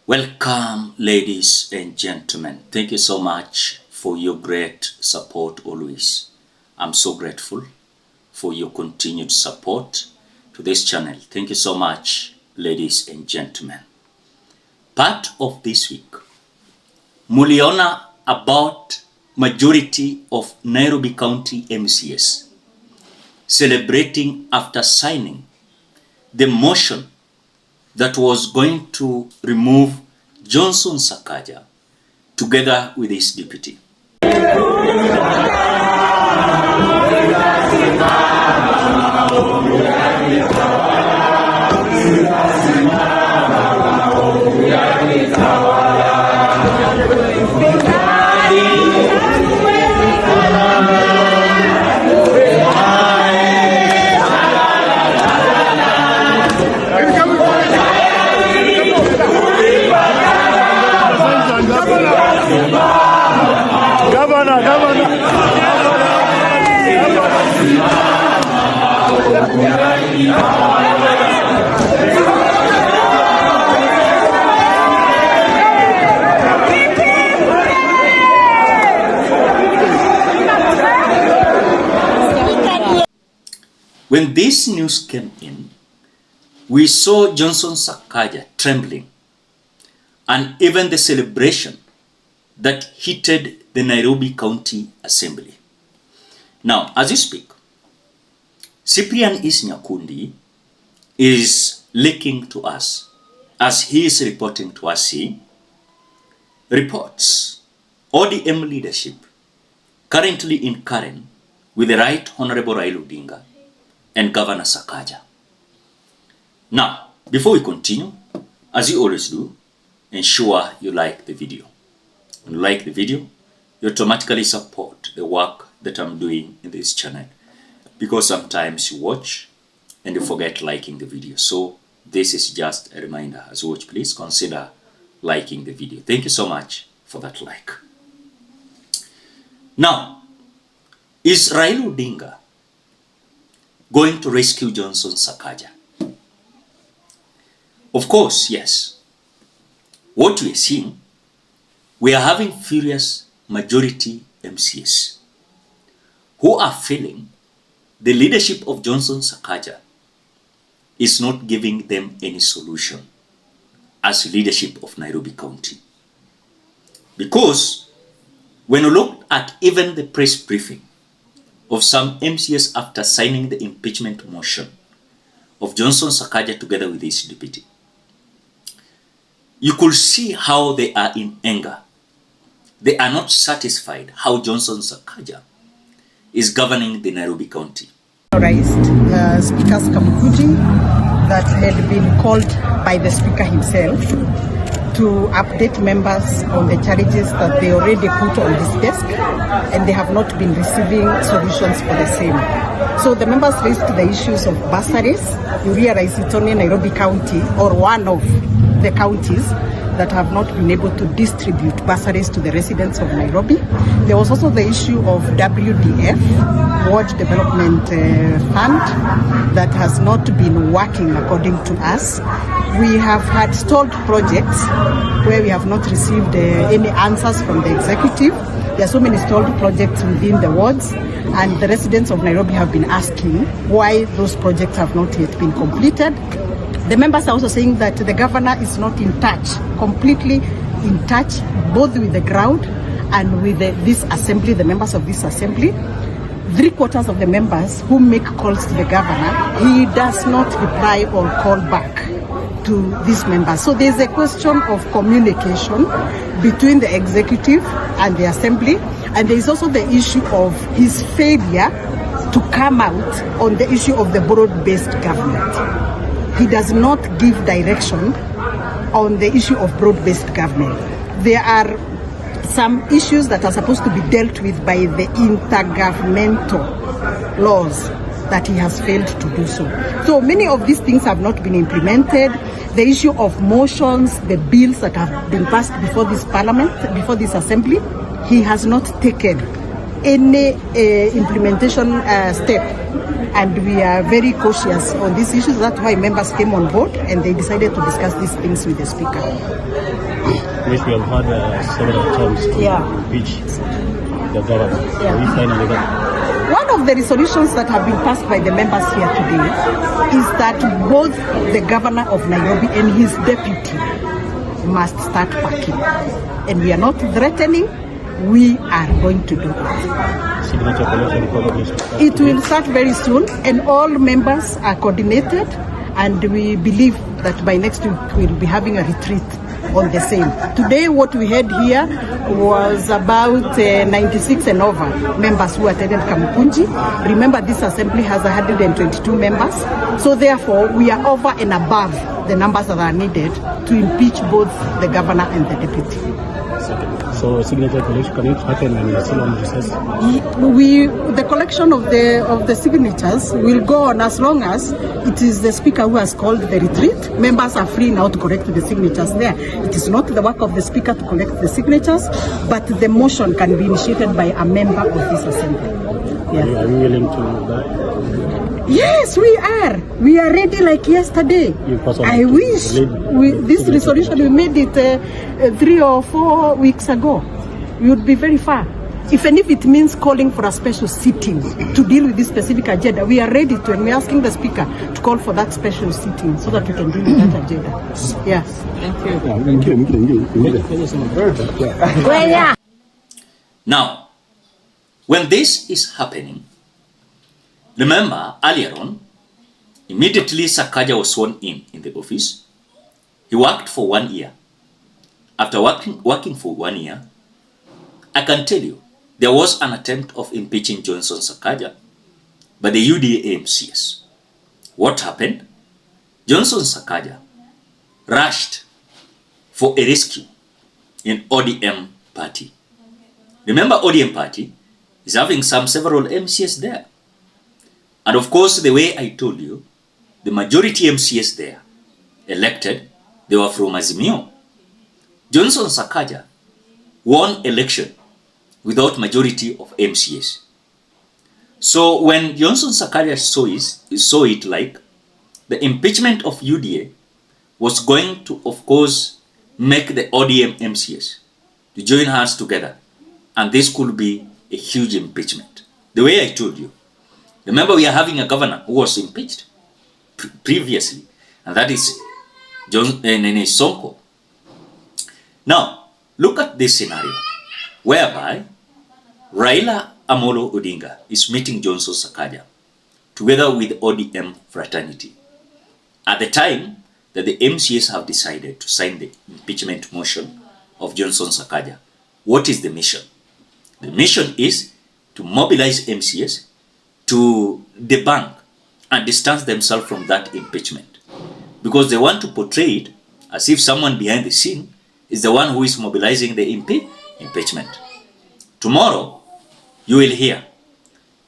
Welcome, ladies and gentlemen. Thank you so much for your great support always. I'm so grateful for your continued support to this channel. Thank you so much, ladies and gentlemen. Part of this week, muliona about majority of Nairobi County MCS celebrating after signing the motion that was going to remove Johnson Sakaja together with his deputy. When this news came in, we saw Johnson Sakaja trembling, and even the celebration that heated the Nairobi County Assembly. Now, as we speak, Cyprian Nyakundi is leaking to us, as he is reporting to us, reports ODM leadership currently in Karen with the Right Honorable Raila Odinga and Governor Sakaja. Now, before we continue, as you always do, ensure you like the video. When you like the video, you automatically support the work that I'm doing in this channel, because sometimes you watch and you forget liking the video. So this is just a reminder. As you watch, please consider liking the video. Thank you so much for that like. Now, is Raila Odinga going to rescue Johnson Sakaja? Of course, yes. What we are seeing, we are having furious majority MCs who are feeling the leadership of Johnson Sakaja is not giving them any solution as leadership of Nairobi County. Because when you look at even the press briefing of some MCS after signing the impeachment motion of Johnson Sakaja together with his deputy, you could see how they are in anger. They are not satisfied how Johnson Sakaja is governing the Nairobi County. Speaker's Kamukuji that had been called by the Speaker himself to update members on the charges that they already put on his desk, and they have not been receiving solutions for the same. So the members raised the issues of bursaries. You realize it's only Nairobi County, or one of the counties, that have not been able to distribute bursaries to the residents of Nairobi. There was also the issue of WDF, Ward Development Fund, that has not been working according to us. We have had stalled projects where we have not received any answers from the executive. There are so many stalled projects within the wards, and the residents of Nairobi have been asking why those projects have not yet been completed. The members are also saying that the governor is not in touch, completely in touch, both with the ground and with this assembly, the members of this assembly. 3/4 of the members who make calls to the governor, he does not reply or call back to these members. So there's a question of communication between the executive and the assembly, and there is also the issue of his failure to come out on the issue of the broad-based government. He does not give direction on the issue of broad-based government. There are some issues that are supposed to be dealt with by the intergovernmental laws that he has failed to do so. So many of these things have not been implemented. The issue of motions, the bills that have been passed before this parliament, before this assembly, he has not taken any implementation step. And we are very cautious on these issues. That's why members came on board and they decided to discuss these things with the Speaker. Which we have had several times to impeach the government. We finally got. One of the resolutions that have been passed by the members here today is that both the governor of Nairobi and his deputy must start packing. And we are not threatening, we are going to do it. Signature collection probably. It will start very soon, and all members are coordinated, and we believe that by next week we'll be having a retreat on the same. Today what we had here was about 96 and over members who attended Kamukunji. Remember, this assembly has 122 members, so therefore we are over and above the numbers that are needed to impeach both the governor and the deputy. So signature collection, can it happen and it's still on recess? The collection of the signatures will go on as long as it is the Speaker who has called the retreat. Members are free now to collect the signatures there. It is not the work of the Speaker to collect the signatures, but the motion can be initiated by a member of this assembly. Are you willing to do that? Yes, we are. We are ready like yesterday. I wish this resolution, we made it 3 or 4 weeks ago. We would be very far. Even if it means calling for a special sitting to deal with this specific agenda, we are ready to, and we're asking the Speaker to call for that special sitting so that we can deal with that agenda. Yes. Thank you. Now, when this is happening, remember earlier on, immediately Sakaja was sworn in the office. He worked for 1 year. After working for 1 year, I can tell you, there was an attempt of impeaching Johnson Sakaja by the UDA MCS. What happened? Johnson Sakaja rushed for a rescue in ODM party. Remember, ODM party is having several MCS there. And of course, the way I told you, the majority MCS there elected, they were from Azimio. Johnson Sakaja won election without majority of MCS. So when Johnson Sakaja saw it like the impeachment of UDA was going to, of course, make the ODM MCS to join hands together, and this could be a huge impeachment. The way I told you, remember, we are having a governor who was impeached previously, and that is Sonko. Now, look at this scenario, whereby Raila Amolo Odinga is meeting Johnson Sakaja together with ODM fraternity. At the time that the MCS have decided to sign the impeachment motion of Johnson Sakaja, what is the mission? The mission is to mobilize MCS to debunk and distance themselves from that impeachment, because they want to portray it as if someone behind the scene is the one who is mobilizing the impeachment. Tomorrow, you will hear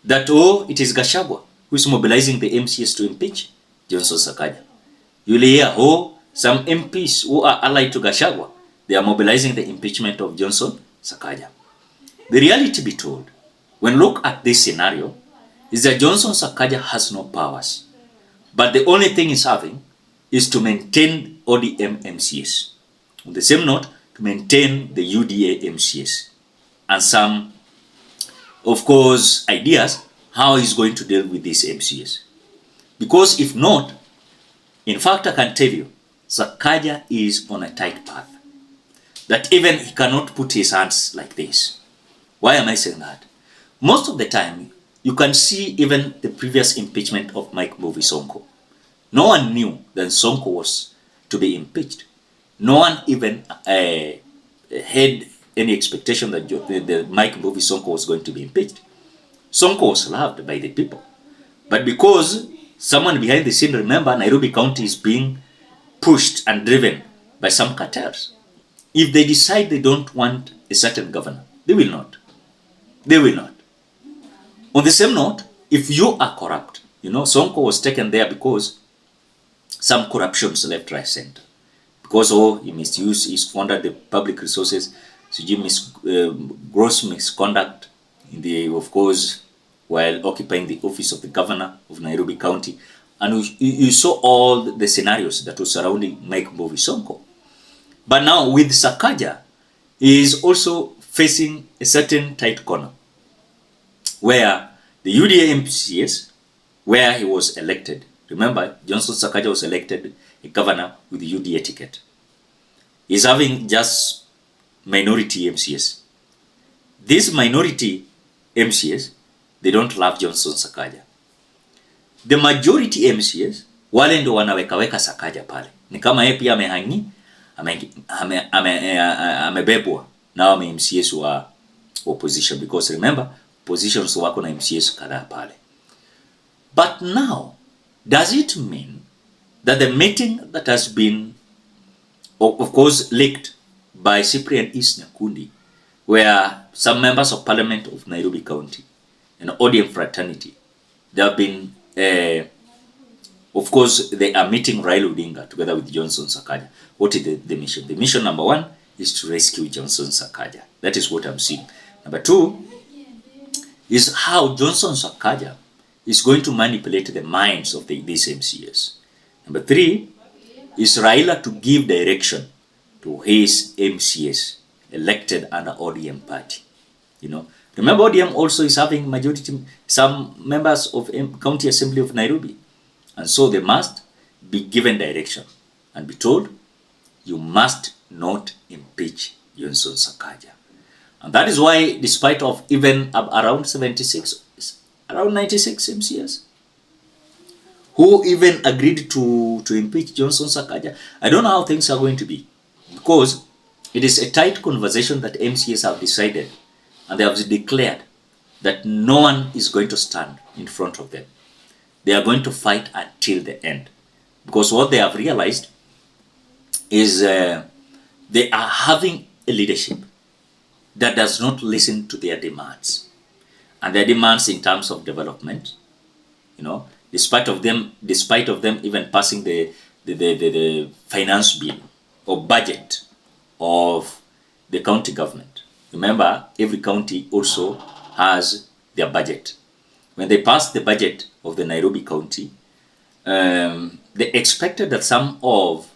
that, oh, it is Gachagua who is mobilizing the MCS to impeach Johnson Sakaja. You will hear, oh, some MPs who are allied to Gachagua, they are mobilizing the impeachment of Johnson Sakaja. The reality be told, when look at this scenario, is that Johnson Sakaja has no powers, but the only thing he's having is to maintain ODM MCS. On the same note, to maintain the UDA MCS and some, of course, ideas how he's going to deal with this MCS. Because if not, in fact, I can tell you, Sakaja is on a tight path, that even he cannot put his hands like this. Why am I saying that? Most of the time, you can see even the previous impeachment of Mike Mbuvi Sonko. No one knew that Sonko was to be impeached. No one even had any expectation that the Mike Mbuvi Sonko was going to be impeached. Sonko was loved by the people. But because someone behind the scene, remember, Nairobi County is being pushed and driven by some cartels. If they decide they don't want a certain governor, they will not. They will not. On the same note, if you are corrupt, Sonko was taken there because some corruptions left, right, center. Because, he misused, he squandered the public resources, gross misconduct, of course, while occupying the office of the governor of Nairobi County. And you saw all the scenarios that were surrounding Mike Mbovi Sonko. But now with Sakaja, he is also facing a certain tight corner where the UDA MCS, where he was elected. Remember, Johnson Sakaja was elected a governor with the UDA ticket. He's having just minority MCS. These minority MCS, they don't love Johnson Sakaja. The majority MCS, wale ndo wanawekaweka Sakaja pale. Ni kama yeye pia amebebwa na wame MCS wa opposition, because remember, positions wako na MCS kadhaa pale. But now, does it mean that the meeting that has been, of course, leaked by Cyprian East Nyakundi, where some members of parliament of Nairobi County, an ODM fraternity, they have been, of course, they are meeting Raila Odinga together with Johnson Sakaja. What is the mission? The mission number one is to rescue Johnson Sakaja. That is what I'm seeing. Number two is how Johnson Sakaja is going to manipulate the minds of these MCS. Number three is Raila to give direction to his MCS elected under ODM party. You know, remember ODM also is having majority, some members of County Assembly of Nairobi. And so they must be given direction and be told, you must not impeach Johnson Sakaja. And that is why, despite of even around 96, around 96 MCS, who even agreed to impeach Johnson Sakaja, I don't know how things are going to be. Because it is a tight conversation that MCS have decided, and they have declared that no one is going to stand in front of them. They are going to fight until the end. Because what they have realized is they are having a leadership that does not listen to their demands. And their demands in terms of development, you know, despite of them even passing the finance bill or budget of the county government. Remember, every county also has their budget. When they passed the budget of the Nairobi County, they expected that some of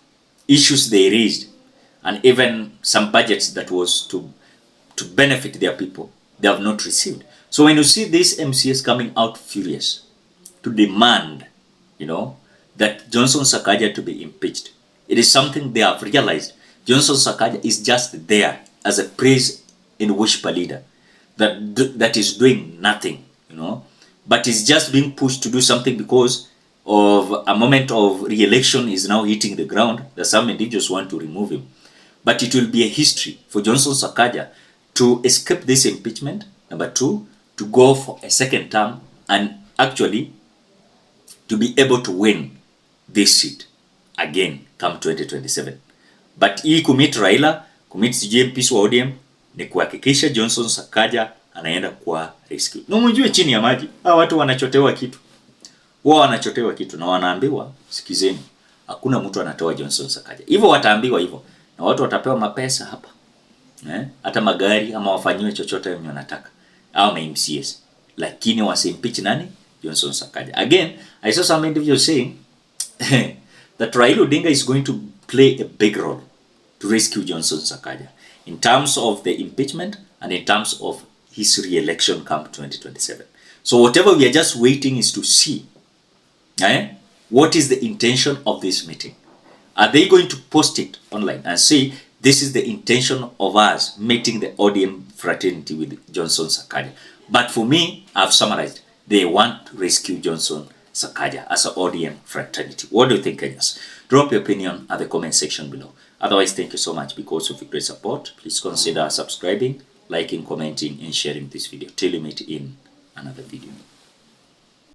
issues they raised, and even some budgets that was to benefit their people, they have not received. So when you see these MCS coming out furious to demand, you know, that Johnson Sakaja to be impeached, it is something they have realized. Johnson Sakaja is just there as a praise and worshiper leader that is doing nothing, you know, but is just being pushed to do something because of a moment of re-election is now hitting the ground, that some individuals want to remove him. But it will be a history for Johnson Sakaja to escape this impeachment. Number two, to go for a second term and actually to be able to win this seat again come 2027. But hii kumit Raila, kumit CJMPs wa ODM ni kuhakikisha Johnson Sakaja anaenda kwa rescue. Na mjue chini ya maji, hawa watu wanachotewa kitu. Wao wanachotewa kitu na wanaambiwa, sikizeni, hakuna mtu anatoa Johnson Sakaja. Hivyo wataambiwa hivyo. Na watu watapewa mapesa hapa. Hata magari ama wafanyiwe chochote wanataka. Au MCS. Lakini wasimpeach nani? Johnson Sakaja. Again, I saw some individuals saying that Raila Odinga is going to play a big role to rescue Johnson Sakaja in terms of the impeachment and in terms of his re-election come 2027. So whatever we are just waiting is to see what is the intention of this meeting. Are they going to post it online and say this is the intention of us meeting the ODM fraternity with Johnson Sakaja? But for me, I've summarized. They want to rescue Johnson Sakaja as an ODM fraternity. What do you think, Kenyans? Drop your opinion at the comment section below. Otherwise, thank you so much because of your great support. Please consider subscribing, liking, commenting, and sharing this video. Till we meet in another video.